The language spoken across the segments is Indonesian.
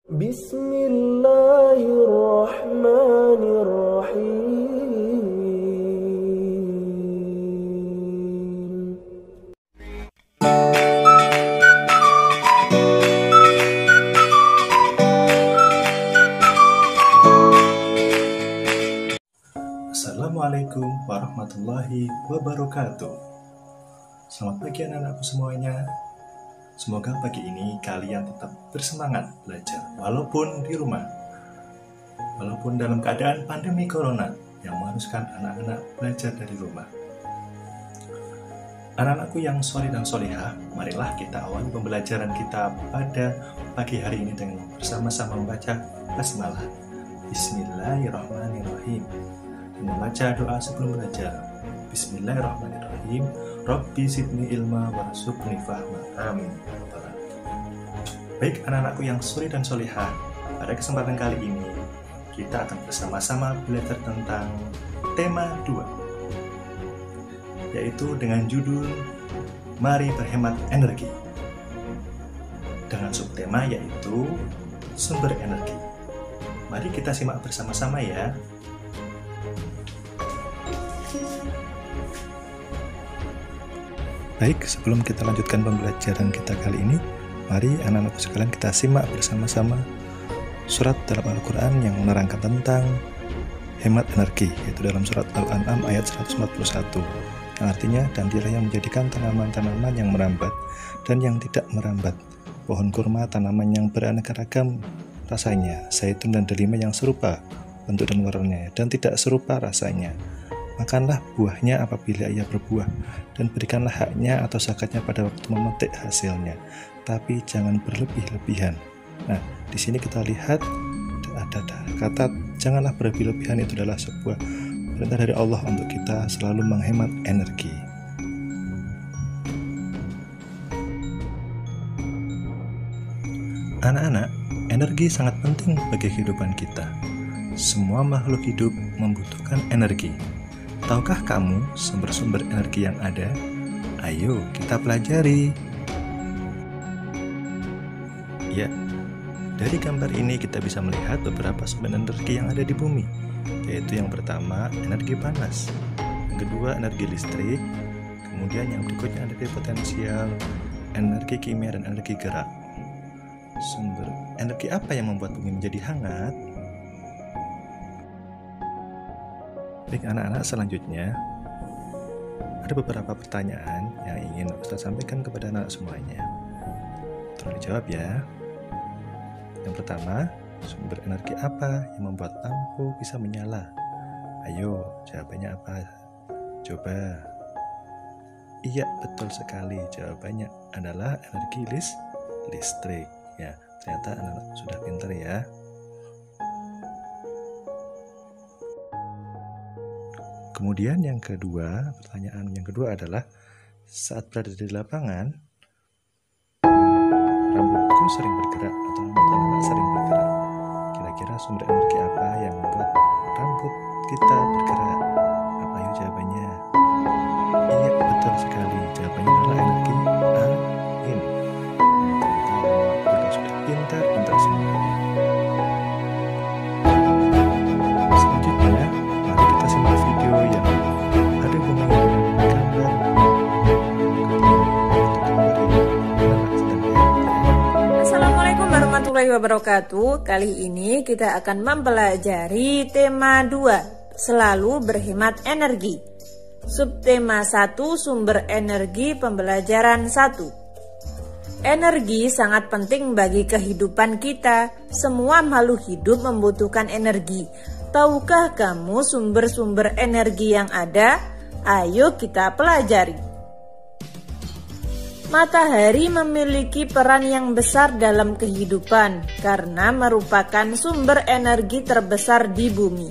Bismillahirrahmanirrahim. Assalamualaikum warahmatullahi wabarakatuh. Selamat pagi anak-anakku semuanya. Semoga pagi ini kalian tetap bersemangat belajar walaupun di rumah, walaupun dalam keadaan pandemi corona yang mengharuskan anak-anak belajar dari rumah. Anak-anakku yang soleh dan solehah, marilah kita awali pembelajaran kita pada pagi hari ini dengan bersama-sama membaca basmalah, Bismillahirrahmanirrahim, dan membaca doa sebelum belajar. Bismillahirrahmanirrahim. Rabbi zidni ilma warzuqni fahma. Amin. Baik anak-anakku yang soleh dan solehah, pada kesempatan kali ini kita akan bersama-sama belajar tentang tema 2, yaitu dengan judul Mari Berhemat Energi, dengan subtema yaitu sumber energi. Mari kita simak bersama-sama ya. Baik, sebelum kita lanjutkan pembelajaran kita kali ini, mari anak-anakku sekalian kita simak bersama-sama surat dalam Al-Quran yang menerangkan tentang hemat energi, yaitu dalam surat Al-An'am ayat 141, yang artinya, dan dialah yang menjadikan tanaman-tanaman yang merambat dan yang tidak merambat, pohon kurma, tanaman yang beraneka ragam rasanya, zaitun dan delima yang serupa bentuk dan warnanya dan tidak serupa rasanya. Makanlah buahnya apabila ia berbuah, dan berikanlah haknya atau zakatnya pada waktu memetik hasilnya, tapi jangan berlebih-lebihan. Nah, di sini kita lihat ada kata janganlah berlebih-lebihan, itu adalah sebuah perintah dari Allah untuk kita selalu menghemat energi. Anak-anak, energi sangat penting bagi kehidupan kita. Semua makhluk hidup membutuhkan energi. Tahukah kamu sumber-sumber energi yang ada? Ayo kita pelajari. Ya, dari gambar ini kita bisa melihat beberapa sumber energi yang ada di bumi, yaitu yang pertama energi panas, yang kedua energi listrik, kemudian yang berikutnya energi potensial, energi kimia, dan energi gerak. Sumber energi apa yang membuat bumi menjadi hangat? Baik anak-anak, selanjutnya ada beberapa pertanyaan yang ingin Ustaz sampaikan kepada anak semuanya. Tolong dijawab ya. Yang pertama, sumber energi apa yang membuat lampu bisa menyala? Ayo, jawabannya apa? Coba. Iya, betul sekali. Jawabannya adalah energi listrik. Ya, ternyata anak-anak sudah pintar ya. Kemudian yang kedua, pertanyaan yang kedua adalah, saat berada di lapangan, rambutku sering bergerak atau rambut anak-anak sering bergerak. Kira-kira sumber energi apa yang membuat rambut kita bergerak? Apa yuk jawabannya? Iya, betul sekali. Jawabannya adalah energi angin. Kita sudah pintar semua. Selanjutnya, mari kita simak video yang ada hubungannya dengan gambar. Assalamualaikum warahmatullahi wabarakatuh. Kali ini kita akan mempelajari tema 2, selalu berhemat energi. Subtema 1, sumber energi, pembelajaran 1. Energi sangat penting bagi kehidupan kita. Semua makhluk hidup membutuhkan energi. Tahukah kamu sumber-sumber energi yang ada? Ayo kita pelajari. Matahari memiliki peran yang besar dalam kehidupan karena merupakan sumber energi terbesar di bumi.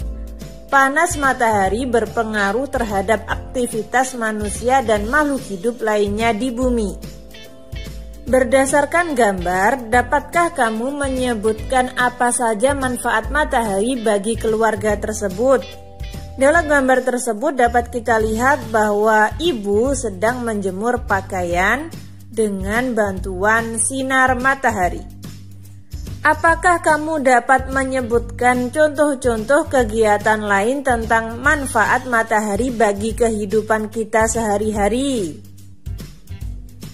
Panas matahari berpengaruh terhadap aktivitas manusia dan makhluk hidup lainnya di bumi. Berdasarkan gambar, dapatkah kamu menyebutkan apa saja manfaat matahari bagi keluarga tersebut? Dalam gambar tersebut dapat kita lihat bahwa ibu sedang menjemur pakaian dengan bantuan sinar matahari. Apakah kamu dapat menyebutkan contoh-contoh kegiatan lain tentang manfaat matahari bagi kehidupan kita sehari-hari?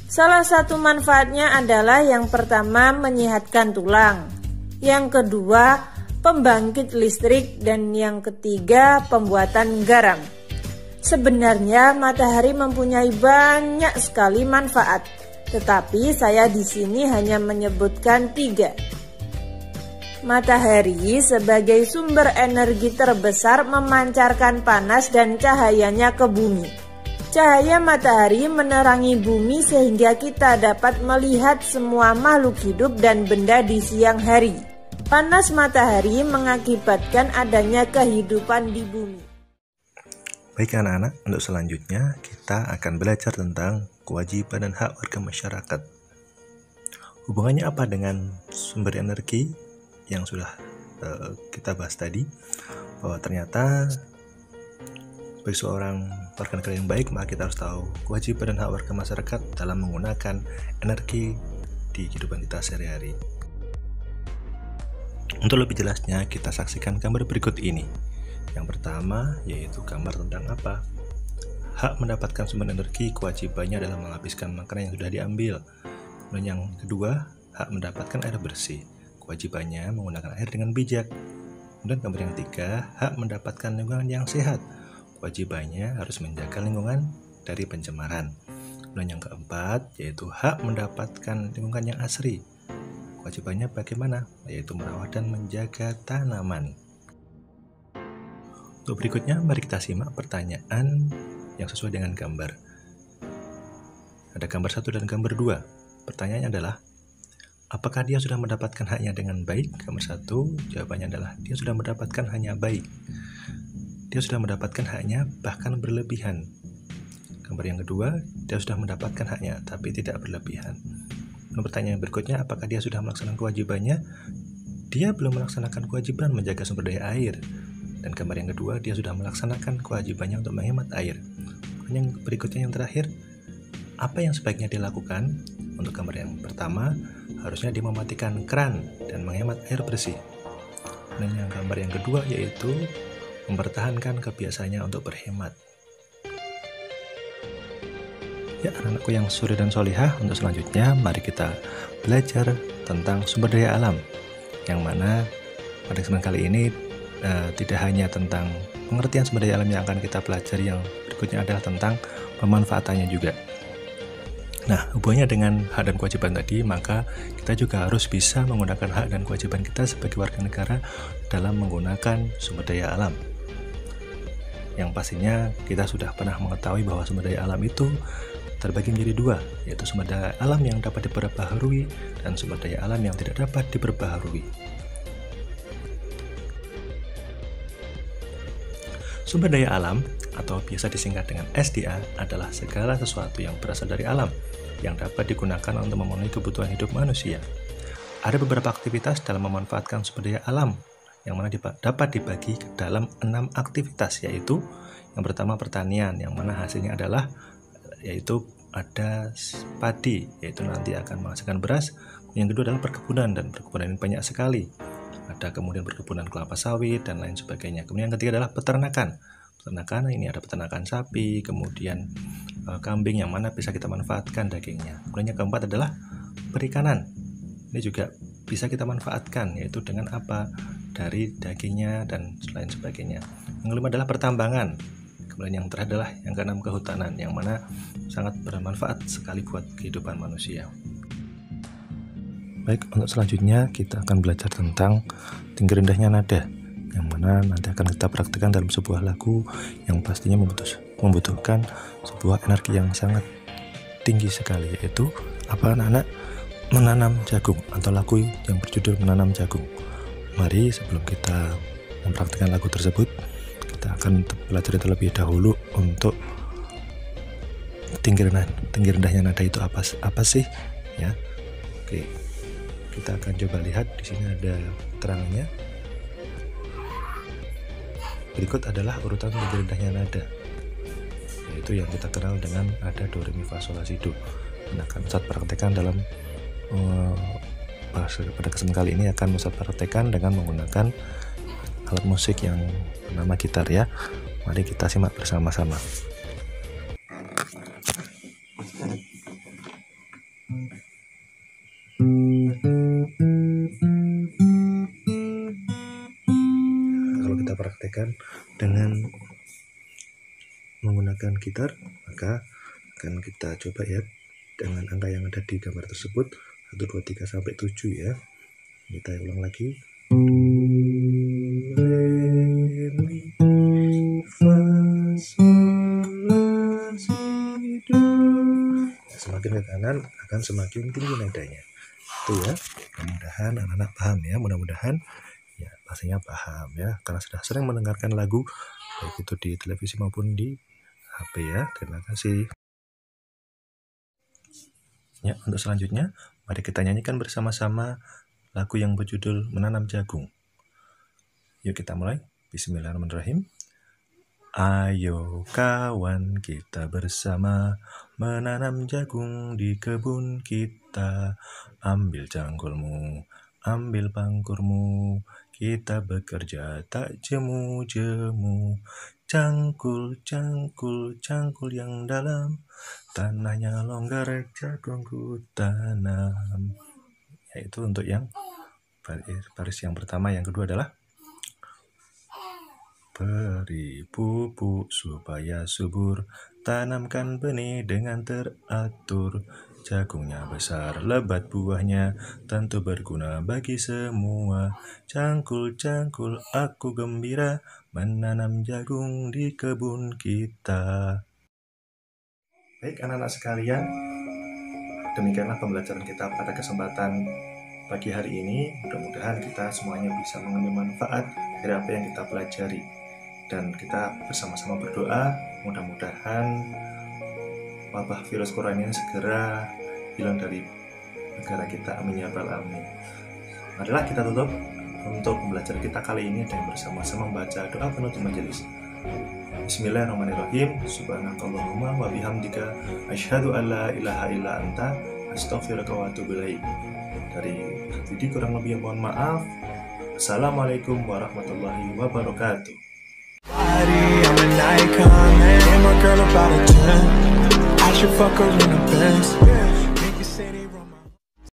Salah satu manfaatnya adalah yang pertama menyehatkan tulang, yang kedua pembangkit listrik, dan yang ketiga pembuatan garam. Sebenarnya matahari mempunyai banyak sekali manfaat, tetapi saya di sini hanya menyebutkan 3. Matahari sebagai sumber energi terbesar memancarkan panas dan cahayanya ke bumi. Cahaya matahari menerangi bumi sehingga kita dapat melihat semua makhluk hidup dan benda di siang hari. Panas matahari mengakibatkan adanya kehidupan di bumi. Baik anak-anak, untuk selanjutnya kita akan belajar tentang kewajiban dan hak warga masyarakat. Hubungannya apa dengan sumber energi yang sudah kita bahas tadi, bahwa ternyata sebagai seorang warga negara yang baik, maka kita harus tahu kewajiban dan hak warga masyarakat dalam menggunakan energi di kehidupan kita sehari-hari. Untuk lebih jelasnya, kita saksikan gambar berikut ini. Yang pertama yaitu gambar tentang apa? Hak mendapatkan sumber energi, kewajibannya adalah menghabiskan makanan yang sudah diambil. Dan yang kedua, hak mendapatkan air bersih, kewajibannya menggunakan air dengan bijak. Kemudian gambar yang ketiga, hak mendapatkan lingkungan yang sehat, kewajibannya harus menjaga lingkungan dari pencemaran. Kemudian yang keempat yaitu hak mendapatkan lingkungan yang asri, kewajibannya bagaimana? Yaitu merawat dan menjaga tanaman. Untuk berikutnya, mari kita simak pertanyaan yang sesuai dengan gambar. Ada gambar 1 dan gambar 2. Pertanyaannya adalah, apakah dia sudah mendapatkan haknya dengan baik? Gambar 1, jawabannya adalah dia sudah mendapatkan haknya baik. Dia sudah mendapatkan haknya bahkan berlebihan. Gambar yang kedua, dia sudah mendapatkan haknya tapi tidak berlebihan. Dan pertanyaan berikutnya, apakah dia sudah melaksanakan kewajibannya? Dia belum melaksanakan kewajiban menjaga sumber daya air. Dan gambar yang kedua, dia sudah melaksanakan kewajibannya untuk menghemat air. Dan yang berikutnya, yang terakhir, apa yang sebaiknya dilakukan? Untuk gambar yang pertama, harusnya dia mematikan keran dan menghemat air bersih. Dan yang gambar yang kedua yaitu mempertahankan kebiasaannya untuk berhemat. Ya, anak-anakku yang suri dan solihah, untuk selanjutnya mari kita belajar tentang sumber daya alam, yang mana pada kesempatan kali ini tidak hanya tentang pengertian sumber daya alam yang akan kita pelajari, yang berikutnya adalah tentang pemanfaatannya juga. Nah, hubungannya dengan hak dan kewajiban tadi, maka kita juga harus bisa menggunakan hak dan kewajiban kita sebagai warga negara dalam menggunakan sumber daya alam. Yang pastinya kita sudah pernah mengetahui bahwa sumber daya alam itu terbagi menjadi 2, yaitu sumber daya alam yang dapat diperbaharui dan sumber daya alam yang tidak dapat diperbaharui. Sumber daya alam atau biasa disingkat dengan SDA adalah segala sesuatu yang berasal dari alam yang dapat digunakan untuk memenuhi kebutuhan hidup manusia. Ada beberapa aktivitas dalam memanfaatkan sumber daya alam yang mana dapat dibagi ke dalam 6 aktivitas, yaitu yang pertama pertanian, yang mana hasilnya adalah yaitu ada padi, yaitu nanti akan menghasilkan beras. Yang kedua adalah perkebunan, dan perkebunan ini banyak sekali. Ada kemudian perkebunan kelapa sawit dan lain sebagainya. Kemudian yang ketiga adalah peternakan. Peternakan ini ada peternakan sapi, kemudian kambing yang mana bisa kita manfaatkan dagingnya. Kemudian yang keempat adalah perikanan. Ini juga bisa kita manfaatkan, yaitu dengan apa? Dari dagingnya dan lain sebagainya. Yang kelima adalah pertambangan. Kemudian yang terakhir adalah yang keenam kehutanan, yang mana sangat bermanfaat sekali buat kehidupan manusia. Baik, untuk selanjutnya kita akan belajar tentang tinggi rendahnya nada, yang mana nanti akan kita praktikkan dalam sebuah lagu yang pastinya membutuhkan sebuah energi yang sangat tinggi sekali, yaitu apa anak-anak? Menanam jagung, atau lagu yang berjudul Menanam Jagung. Mari sebelum kita mempraktikkan lagu tersebut, kita akan belajar terlebih dahulu untuk tinggi rendahnya nada itu apa sih ya. Oke, kita akan coba lihat di sini ada keterangannya. Berikut adalah urutan tinggi rendahnya nada, yaitu yang kita kenal dengan nada do re mi fa sol la si do. Nah, akan saat praktekkan dalam pada kesempatan kali ini akan Ustadz praktekkan dengan menggunakan alat musik yang bernama gitar ya. Mari kita simak bersama-sama. Kalau kita praktekkan dengan menggunakan gitar, maka akan kita coba ya dengan angka yang ada di gambar tersebut, 1, 2, 3 sampai 7 ya. Kita ulang lagi. Re, mi, fa, sol, la, si, do. Semakin ke kanan akan semakin tinggi nadanya. Itu ya. Mudah-mudahan anak-anak paham ya. Mudah-mudahan ya pastinya paham ya. Karena sudah sering mendengarkan lagu baik itu di televisi maupun di HP ya. Terima kasih. Ya, untuk selanjutnya mari kita nyanyikan bersama-sama lagu yang berjudul Menanam Jagung. Yuk kita mulai. Bismillahirrahmanirrahim. Ayo kawan kita bersama menanam jagung di kebun kita. Ambil cangkulmu, ambil pangkurmu, kita bekerja tak jemu-jemu. Cangkul, cangkul, cangkul yang dalam, tanahnya longgar, jagungku tanam. Yaitu untuk yang baris yang pertama. Yang kedua adalah beri pupuk supaya subur, tanamkan benih dengan teratur. Jagungnya besar, lebat buahnya, tentu berguna bagi semua. Cangkul, cangkul, aku gembira menanam jagung di kebun kita. Baik anak-anak sekalian, demikianlah pembelajaran kita pada kesempatan pagi hari ini. Mudah-mudahan kita semuanya bisa mengambil manfaat dari apa yang kita pelajari. Dan kita bersama-sama berdoa, mudah-mudahan wabah virus corona ini segera hilang dari negara kita. Amin ya rabbal alamin. Marilah kita tutup untuk pembelajaran kita kali ini dengan bersama-sama membaca doa penutup majelis. Bismillahirrahmanirrahim. Subhanakallahumma wa bihamdika asyhadu an la ilaha illa anta astaghfiruka wa atubu ilaik. Dari Didi kurang lebih mohon maaf. Assalamualaikum warahmatullahi wabarakatuh. I'm an icon, man. And my girl about a 10. I should fuck her in the Benz.